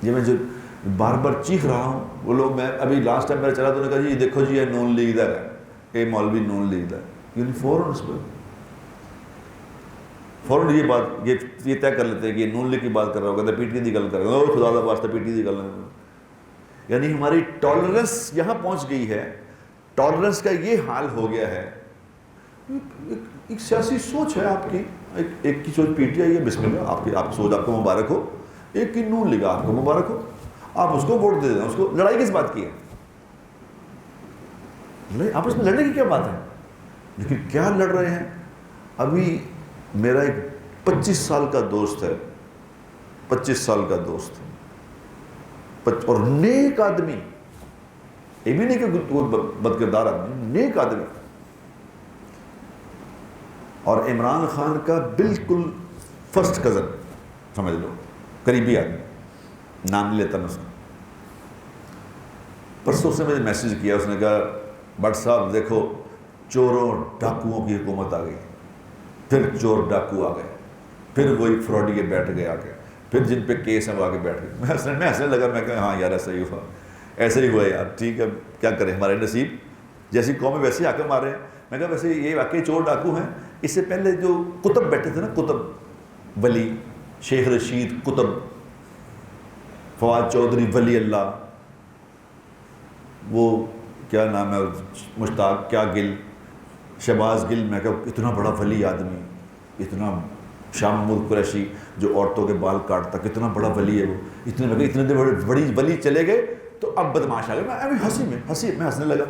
یہ میں جو بار بار چیخ رہا ہوں وہ لوگ، میں ابھی لاسٹ ٹائم میرا چلا تو نے کہا جی دیکھو جی یہ نون لیگ دا ہے، یہ مولوی نون لیگ دا ہے، یعنی فوراً اس پہ فوراً یہ بات یہ طے کر لیتے ہیں کہ یہ نون لیگ کی بات کر رہا ہوگا، پی ٹی دی گل کر رہا ہوگا، خدا دا واسطہ پی ٹی دی گل نہیں. یعنی ہماری ٹالرنس یہاں پہنچ گئی ہے، ٹالرنس کا یہ حال ہو گیا ہے. ایک سیاسی سوچ ہے آپ کی، ایک کی سوچ پی ٹی آئی ہے، بسم اللہ، آپ کی سوچ آپ کو مبارک ہو. ایک کی نون لیگ، آپ کو مبارک ہو، آپ اس کو ووٹ دے دیں. اس کو لڑائی کس بات کی ہے؟ آپس میں لڑنے کی کیا بات ہے؟ لیکن کیا لڑ رہے ہیں؟ ابھی میرا ایک 25 سال کا دوست ہے، 25 سال کا دوست، اور نیک آدمی، یہ بھی نہیں کہ بد کردار آدمی، نیک آدمی، اور عمران خان کا بالکل فرسٹ کزن سمجھ لو، قریبی آدمی، نام نہیں لیتا میں اس کا. پرسوں سے مجھے میسیج کیا، اس نے کہا بٹ صاحب دیکھو چوروں ڈاکوؤں کی حکومت آ گئی، پھر چور ڈاکو آ گئے، پھر وہی فراڈیے بیٹھ گئے آ کے، پھر جن پہ کیس ہیں وہ آگے بیٹھ گئے. میں ہنسنے لگا، میں کہا ہاں یار ایسا ہی ہوا، ایسا ہی ہوا یار، ٹھیک ہے کیا کریں، ہمارے نصیب جیسی قوم ہے ویسے حاکم آ رہے ہیں. میں کہا ویسے یہ واقعی چور ڈاکو ہیں. اس سے پہلے جو کتب بیٹھے تھے نا، کتب ولی، شیخ رشید کتب، فواد چودھری ولی اللہ، وہ کیا نام ہے مشتاق کیا گل، شہباز گل، میں کہا اتنا بڑا ولی آدمی، اتنا شاہ محمود قریشی جو عورتوں کے بال کاٹتا، کتنا بڑا ولی ہے وہ، اتنے بڑی ولی چلے گئے تو اب بدماش آ گئے. میں ہنسنے لگا،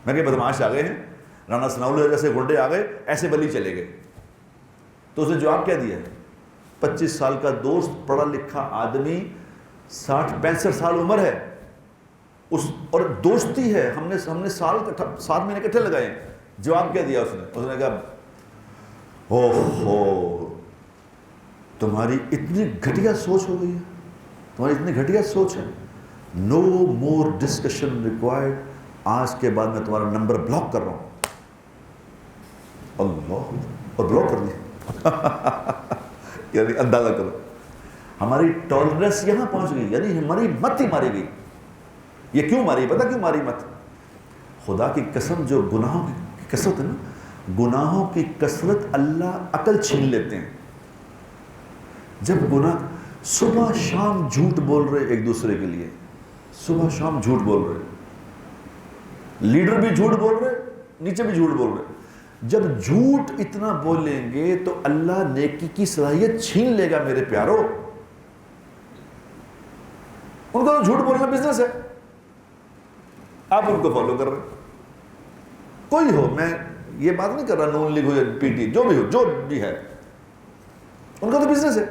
میں کہ بدماش آ گئے ہیں، رانا ثناءاللہ جیسے گنڈے آ گئے، ایسے ولی چلے گئے. تو اس نے جواب کیا دیا؟ 25 سال کا دوست، پڑھا لکھا آدمی، 60-65 سال عمر ہے اس، اور دوستی ہے، ہم نے 7 مہینے کٹھے لگائے ہیں. جواب کیا دیا اس نے کہا اوہ تمہاری اتنی گھٹیا سوچ ہو گئی ہے، تمہاری اتنی گھٹیا سوچ ہے، نو مور ڈسکشن ریکوائرڈ، آج کے بعد میں تمہارا نمبر بلاک کر رہا ہوں. اللہ، اور بلاک کر دیا. یعنی اندازہ کرو ہماری ٹالرنس یہاں پہنچ گئی، یعنی ہماری مت ہی ماری گئی. یہ کیوں ماری؟ پتہ کیوں ماری مت؟ خدا کی قسم، جو گناہوں کی کثرت ہے نا، گناہوں کی کثرت اللہ عقل چھین لیتے ہیں. جب گناہ، صبح شام جھوٹ بول رہے ایک دوسرے کے لیے، صبح شام جھوٹ بول رہے، لیڈر بھی جھوٹ بول رہے، نیچے بھی جھوٹ بول رہے. جب جھوٹ اتنا بولیں گے تو اللہ نیکی کی صلاحیت چھین لے گا میرے پیارو. ان کا تو جھوٹ بولنا بزنس ہے، آپ ان کو فالو کر رہے ہیں. کوئی ہو، میں یہ بات نہیں کر رہا نون لیگ ہو یا پی ٹی، جو بھی ہو، جو بھی ہے، ان کا تو بزنس ہے.